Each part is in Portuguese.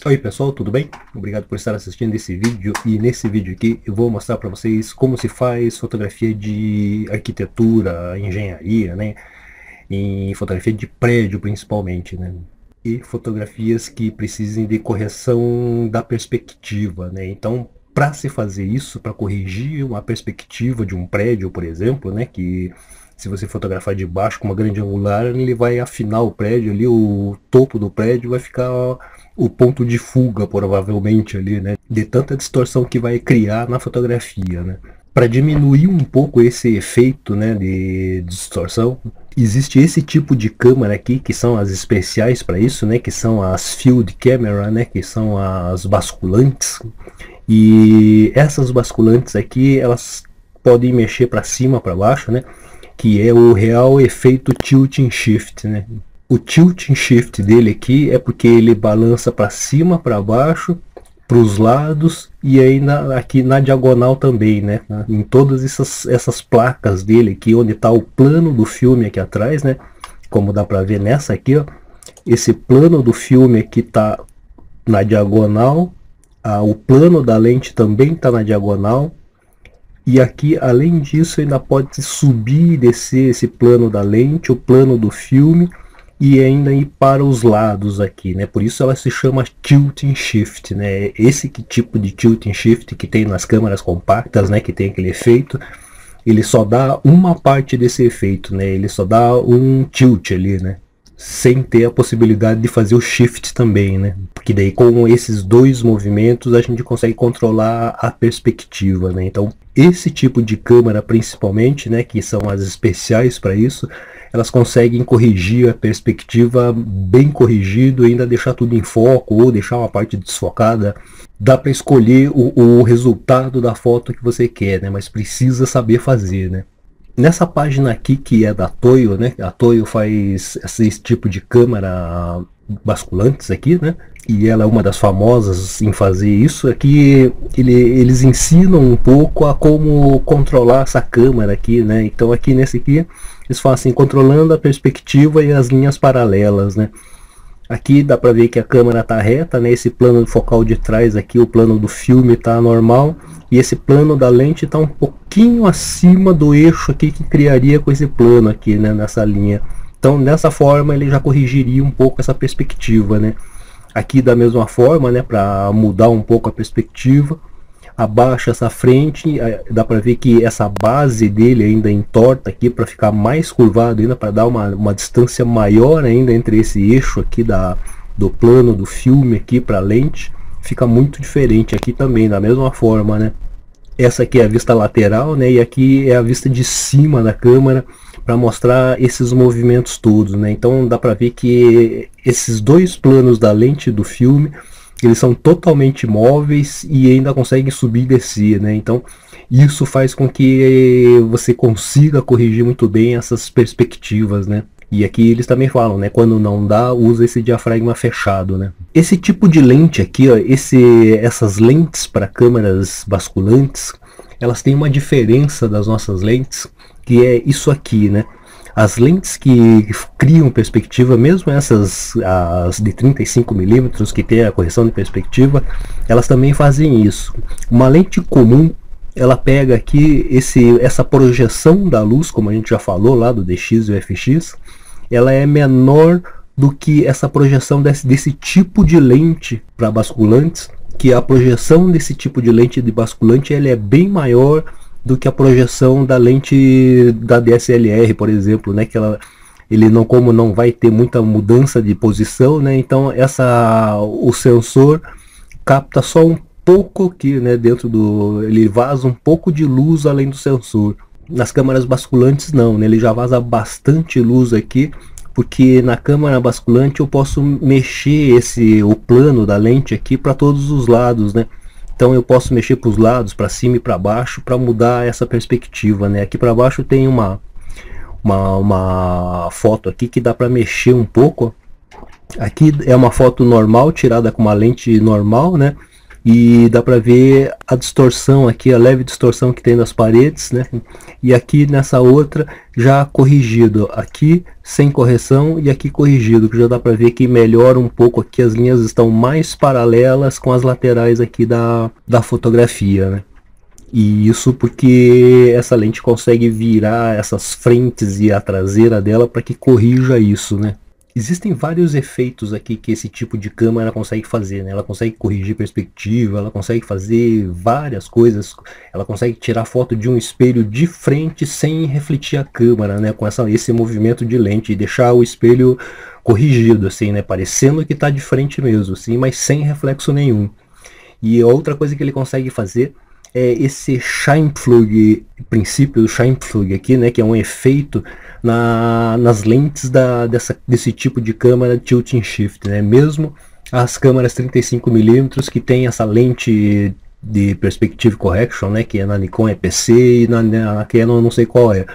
Oi pessoal, tudo bem? Obrigado por estar assistindo esse vídeo, e nesse vídeo aqui eu vou mostrar para vocês como se faz fotografia de arquitetura, engenharia, né? Em fotografia de prédio principalmente, né? E fotografias que precisem de correção da perspectiva, né? Então, para se fazer isso, para corrigir uma perspectiva de um prédio, por exemplo, né? Que se você fotografar de baixo com uma grande angular, ele vai afinar o prédio ali, o topo do prédio vai ficar o ponto de fuga, provavelmente, ali, né? De tanta distorção que vai criar na fotografia, né? Para diminuir um pouco esse efeito, né, de distorção, existe esse tipo de câmera aqui, que são as especiais para isso, né, que são as field camera, né, que são as basculantes. E essas basculantes aqui, elas podem mexer para cima, para baixo, né, que é o real efeito tilt and shift, né. O tilt and shift dele aqui é porque ele balança para cima, para baixo, para os lados e ainda aqui na diagonal também, né? Em todas essas placas dele aqui, onde está o plano do filme aqui atrás, né? Como dá para ver nessa aqui, ó. Esse plano do filme aqui está na diagonal, o plano da lente também está na diagonal. E aqui, além disso, ainda pode subir e descer esse plano da lente, o plano do filme, e ainda ir para os lados aqui, né? Por isso ela se chama tilt and shift, né? Esse tipo de tilt and shift que tem nas câmeras compactas, né? Que tem aquele efeito, ele só dá uma parte desse efeito, né? Ele só dá um tilt ali, né? Sem ter a possibilidade de fazer o shift também, né? Porque daí com esses dois movimentos a gente consegue controlar a perspectiva, né? Então esse tipo de câmera principalmente, né? Que são as especiais para isso, elas conseguem corrigir a perspectiva bem corrigido e ainda deixar tudo em foco ou deixar uma parte desfocada. Dá para escolher o resultado da foto que você quer, né? Mas precisa saber fazer, né? Nessa página aqui, que é da Toyo, né? A Toyo faz esse tipo de câmera basculantes aqui, né? E ela é uma das famosas em fazer isso. Aqui eles ensinam um pouco a como controlar essa câmera aqui, né? Então aqui nesse aqui eles falam assim, controlando a perspectiva e as linhas paralelas, né? Aqui dá para ver que a câmera está reta, né? Esse plano focal de trás aqui, o plano do filme está normal, e esse plano da lente está um pouquinho acima do eixo aqui que criaria com esse plano aqui, né? Nessa linha. Então dessa forma ele já corrigiria um pouco essa perspectiva, né? Aqui da mesma forma, né? Para mudar um pouco a perspectiva, abaixa essa frente, dá para ver que essa base dele ainda entorta aqui para ficar mais curvado ainda, para dar uma distância maior ainda entre esse eixo aqui do plano do filme aqui para a lente. Fica muito diferente aqui também, da mesma forma, né? Essa aqui é a vista lateral, né? E aqui é a vista de cima da câmera para mostrar esses movimentos todos, né? Então dá para ver que esses dois planos da lente do filme, eles são totalmente móveis e ainda conseguem subir e descer, né? Então isso faz com que você consiga corrigir muito bem essas perspectivas, né? E aqui eles também falam, né? Quando não dá, usa esse diafragma fechado, né? Esse tipo de lente aqui, ó, essas lentes para câmeras basculantes, elas têm uma diferença das nossas lentes, que é isso aqui, né? As lentes que criam perspectiva, mesmo essas as de 35mm, que tem a correção de perspectiva, elas também fazem isso. Uma lente comum, ela pega aqui essa projeção da luz, como a gente já falou lá do DX e o FX, ela é menor do que essa projeção desse tipo de lente para basculantes, que a projeção desse tipo de lente de basculante ela é bem maior do que a projeção da lente da DSLR, por exemplo, né? Que ele como não vai ter muita mudança de posição, né? Então o sensor capta só um pouco aqui, né? Ele vaza um pouco de luz além do sensor. Nas câmeras basculantes não, né? Ele já vaza bastante luz aqui, porque na câmera basculante eu posso mexer o plano da lente aqui para todos os lados, né? Então eu posso mexer para os lados, para cima e para baixo, para mudar essa perspectiva, né? Aqui para baixo tem uma foto aqui que dá para mexer um pouco. Aqui é uma foto normal, tirada com uma lente normal, né? e dá para ver a distorção aqui, a leve distorção que tem nas paredes, né? E aqui nessa outra já corrigido, aqui sem correção e aqui corrigido, que já dá para ver que melhora um pouco aqui, as linhas estão mais paralelas com as laterais aqui da fotografia, né? E isso porque essa lente consegue virar essas frentes e a traseira dela para que corrija isso, né? Existem vários efeitos aqui que esse tipo de câmera consegue fazer, né? Ela consegue corrigir perspectiva, ela consegue fazer várias coisas, ela consegue tirar foto de um espelho de frente sem refletir a câmera, né? Com esse movimento de lente e deixar o espelho corrigido, assim, né? Parecendo que está de frente mesmo, assim, mas sem reflexo nenhum. E outra coisa que ele consegue fazer é esse Scheimpflug, princípio do Scheimpflug aqui, né? Que é um efeito nas lentes desse tipo de câmera tilt and shift, né? Mesmo as câmeras 35mm que tem essa lente de perspective correction, né? Que é na Nikon EPC e na Canon não sei qual é,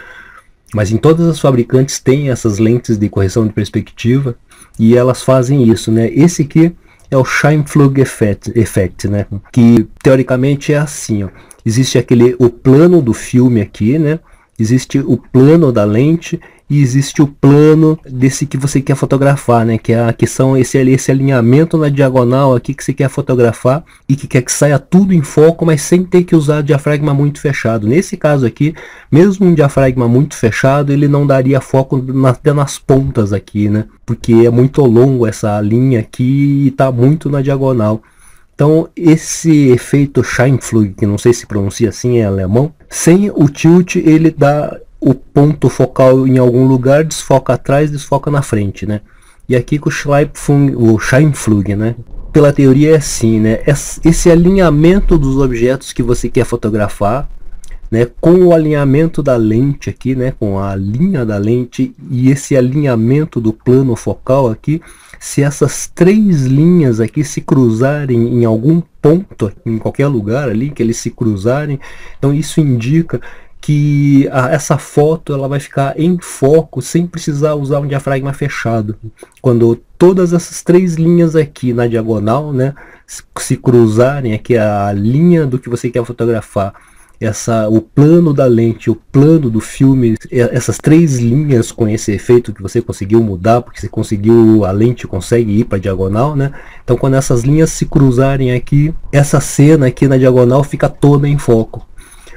mas em todas as fabricantes tem essas lentes de correção de perspectiva e elas fazem isso, né? Esse aqui é o Scheimpflug Effect, né? Que teoricamente é assim, ó. Existe o plano do filme aqui, né? Existe o plano da lente e existe o plano desse que você quer fotografar, né? Que são esse alinhamento na diagonal aqui que você quer fotografar e que quer que saia tudo em foco, mas sem ter que usar diafragma muito fechado. Nesse caso aqui, mesmo um diafragma muito fechado, ele não daria foco até nas pontas aqui, né? Porque é muito longo essa linha aqui e está muito na diagonal. Então esse efeito Scheimpflug, que não sei se pronuncia assim em alemão, sem o tilt ele dá o ponto focal em algum lugar, desfoca atrás, desfoca na frente, né? E aqui com o Scheimpflug, né? Pela teoria é assim, né? Esse alinhamento dos objetos que você quer fotografar, né? Com o alinhamento da lente aqui, né? Com a linha da lente e esse alinhamento do plano focal aqui, se essas três linhas aqui se cruzarem em algum ponto, em qualquer lugar ali que eles se cruzarem, então isso indica que essa foto ela vai ficar em foco sem precisar usar um diafragma fechado. Quando todas essas três linhas aqui na diagonal, né, se cruzarem aqui a linha do que você quer fotografar, o plano da lente, o plano do filme, essas três linhas com esse efeito que você conseguiu mudar, porque você conseguiu, a lente consegue ir para diagonal, né? Então quando essas linhas se cruzarem aqui, essa cena aqui na diagonal fica toda em foco.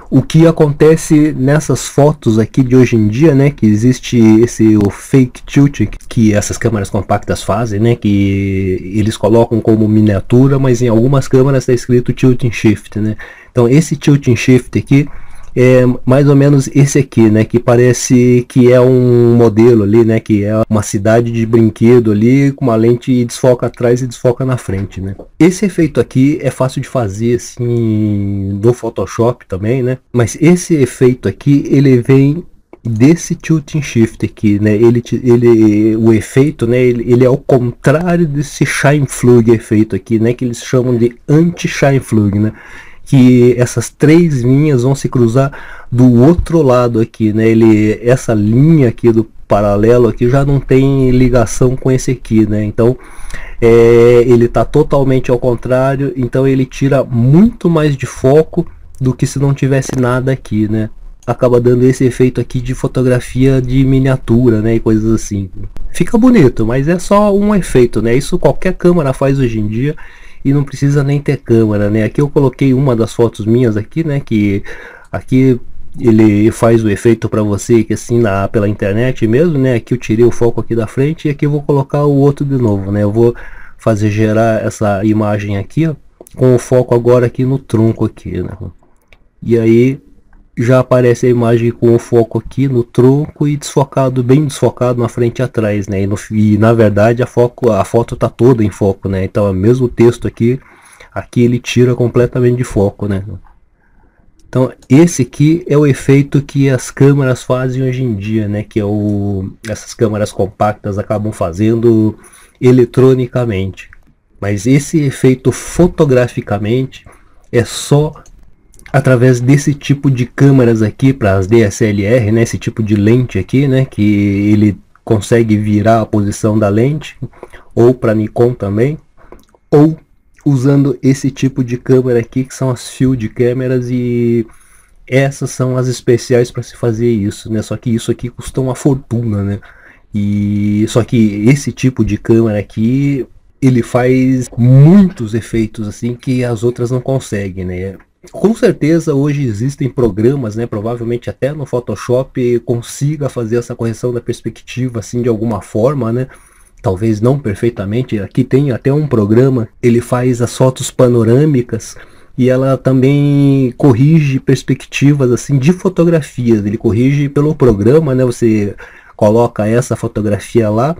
O que acontece nessas fotos aqui de hoje em dia, né, que existe o fake tilt que essas câmeras compactas fazem, né, que eles colocam como miniatura, mas em algumas câmeras está escrito tilt and shift, né. Então esse tilt and shift aqui é mais ou menos esse aqui, né, que parece que é um modelo ali, né, que é uma cidade de brinquedo ali com uma lente desfoca atrás e desfoca na frente, né. Esse efeito aqui é fácil de fazer assim no Photoshop também, né, mas esse efeito aqui ele vem desse tilt and shift aqui, né, o efeito, né, ele é o contrário desse Scheimpflug efeito aqui, né, que eles chamam de anti-Scheimpflug, né, que essas três linhas vão se cruzar do outro lado aqui, né? Essa linha aqui do paralelo aqui já não tem ligação com esse aqui, né? Então ele está totalmente ao contrário, então ele tira muito mais de foco do que se não tivesse nada aqui, né? Acaba dando esse efeito aqui de fotografia de miniatura, né? E coisas assim. Fica bonito, mas é só um efeito, né? Isso qualquer câmera faz hoje em dia. E não precisa nem ter câmera, né? Aqui eu coloquei uma das fotos minhas aqui, né? Que aqui ele faz o efeito para você que assim pela internet mesmo, né? Aqui eu tirei o foco aqui da frente e aqui eu vou colocar o outro de novo, né? Eu vou fazer gerar essa imagem aqui, ó, com o foco agora aqui no tronco aqui, né? E aí já aparece a imagem com o foco aqui no tronco e desfocado, bem desfocado na frente e atrás, né? E na verdade a foto tá toda em foco, né? Então é o mesmo texto aqui ele tira completamente de foco, né? Então esse aqui é o efeito que as câmeras fazem hoje em dia, né? Que essas câmeras compactas acabam fazendo eletronicamente. Mas esse efeito fotograficamente é só através desse tipo de câmeras aqui para as DSLR, né, esse tipo de lente aqui, né, que ele consegue virar a posição da lente, ou para Nikon também, ou usando esse tipo de câmera aqui, que são as field câmeras, e essas são as especiais para se fazer isso, né? Só que isso aqui custa uma fortuna, né? E só que esse tipo de câmera aqui, ele faz muitos efeitos assim que as outras não conseguem, né? Com certeza hoje existem programas, né? Provavelmente até no Photoshop consiga fazer essa correção da perspectiva assim de alguma forma, né? Talvez não perfeitamente. Aqui tem até um programa, ele faz as fotos panorâmicas e ela também corrige perspectivas assim de fotografias. Ele corrige pelo programa, né? Você coloca essa fotografia lá,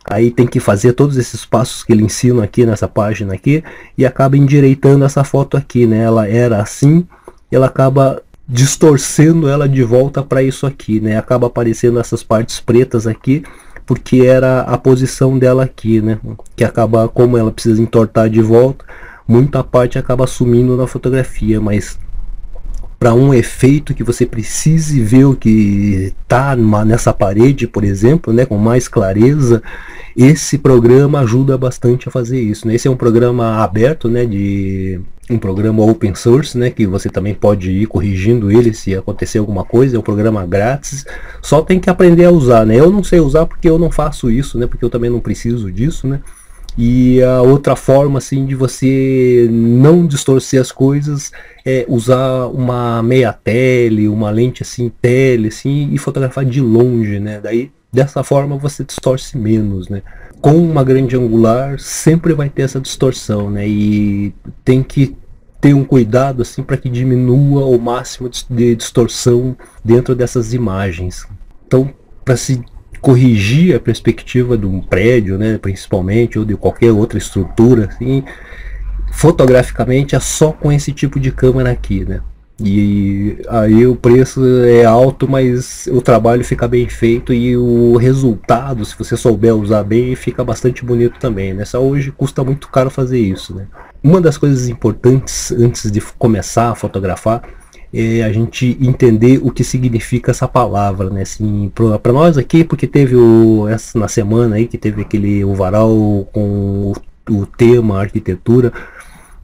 aí tem que fazer todos esses passos que ele ensina aqui nessa página aqui e acaba endireitando essa foto aqui, né? Ela era assim, ela acaba distorcendo ela de volta para isso aqui, né? Acaba aparecendo essas partes pretas aqui porque era a posição dela aqui, né? Que acaba, como ela precisa entortar de volta, muita parte acaba sumindo na fotografia, mas para um efeito que você precise ver o que está nessa parede, por exemplo, né, com mais clareza, esse programa ajuda bastante a fazer isso, né? Esse é um programa aberto, né, um programa open source, né, que você também pode ir corrigindo ele se acontecer alguma coisa. É um programa grátis, só tem que aprender a usar, né? Eu não sei usar porque eu não faço isso, né, porque eu também não preciso disso, né? E a outra forma assim de você não distorcer as coisas é usar uma meia tele, uma lente assim tele assim, e fotografar de longe, né? Daí dessa forma você distorce menos, né? Com uma grande angular sempre vai ter essa distorção, né? E tem que ter um cuidado assim para que diminua o máximo de distorção dentro dessas imagens. Então, para se corrigir a perspectiva de um prédio, né, principalmente, ou de qualquer outra estrutura, assim, fotograficamente é só com esse tipo de câmera aqui, né? E aí o preço é alto, mas o trabalho fica bem feito e o resultado, se você souber usar bem, fica bastante bonito também, né? Só hoje custa muito caro fazer isso, né? Uma das coisas importantes antes de começar a fotografar é a gente entender o que significa essa palavra, né? Assim, para nós aqui, porque teve na semana aí que teve o varal com o tema arquitetura.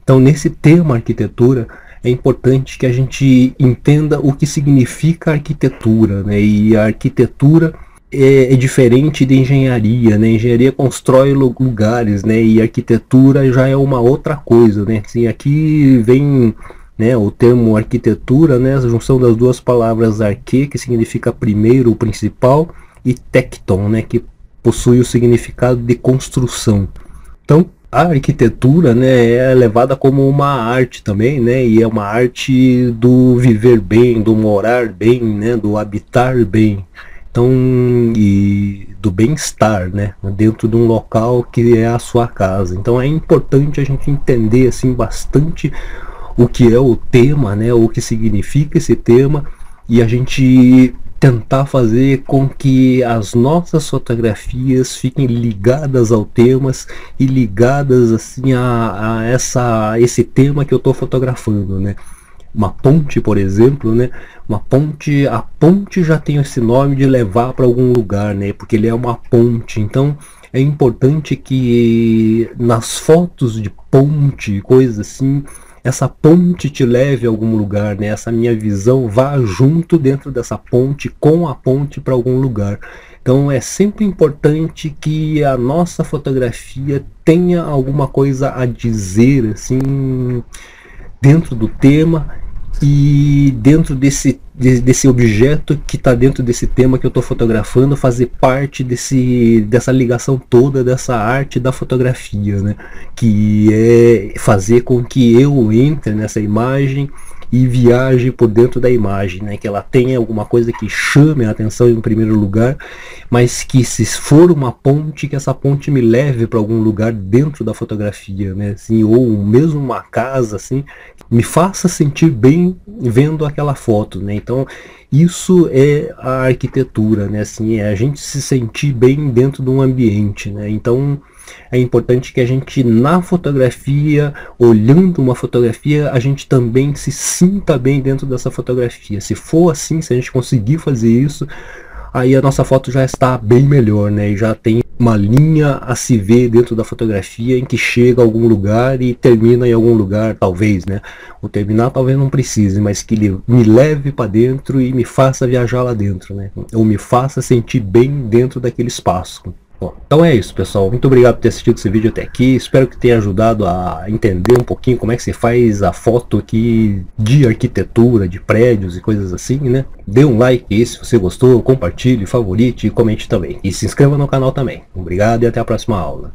Então, nesse tema arquitetura, é importante que a gente entenda o que significa arquitetura, né? E a arquitetura é diferente de engenharia, né? Engenharia constrói lugares, né? E arquitetura já é uma outra coisa, né? Assim, aqui vem, né, o termo arquitetura, né, a junção das duas palavras arque, que significa primeiro, o principal, e tecton, né, que possui o significado de construção. Então, a arquitetura, né, é levada como uma arte também, né, e é uma arte do viver bem, do morar bem, né, do habitar bem. Então, e do bem-estar, né, dentro de um local que é a sua casa. Então, é importante a gente entender assim bastante o que é o tema, né, o que significa esse tema, e a gente tentar fazer com que as nossas fotografias fiquem ligadas ao temas e ligadas assim a esse tema que eu estou fotografando, né? Uma ponte, por exemplo, né? A ponte já tem esse nome de levar para algum lugar, né? Porque ele é uma ponte. Então é importante que nas fotos de ponte, coisas assim, essa ponte te leve a algum lugar, né? Essa minha visão vá junto dentro dessa ponte, com a ponte para algum lugar. Então é sempre importante que a nossa fotografia tenha alguma coisa a dizer, assim, dentro do tema e dentro desse objeto que está dentro desse tema que eu estou fotografando, fazer parte dessa ligação toda dessa arte da fotografia, né? Que é fazer com que eu entre nessa imagem e viaje por dentro da imagem, né? Que ela tenha alguma coisa que chame a atenção em primeiro lugar, mas que se for uma ponte, que essa ponte me leve para algum lugar dentro da fotografia, né? Assim, ou mesmo uma casa, assim, me faça sentir bem vendo aquela foto, né? Então isso é a arquitetura, né? Assim, é a gente se sentir bem dentro de um ambiente, né? Então é importante que a gente, na fotografia, olhando uma fotografia, a gente também se sinta bem dentro dessa fotografia. Se for assim, se a gente conseguir fazer isso, aí a nossa foto já está bem melhor, né? E já tem uma linha a se ver dentro da fotografia em que chega a algum lugar e termina em algum lugar, talvez, né? O terminar talvez não precise, mas que ele me leve para dentro e me faça viajar lá dentro, né? Ou me faça sentir bem dentro daquele espaço. Bom, então é isso, pessoal. Muito obrigado por ter assistido esse vídeo até aqui. Espero que tenha ajudado a entender um pouquinho como é que se faz a foto aqui de arquitetura, de prédios e coisas assim, né? Dê um like aí se você gostou, compartilhe, favorite e comente também. E se inscreva no canal também. Obrigado e até a próxima aula.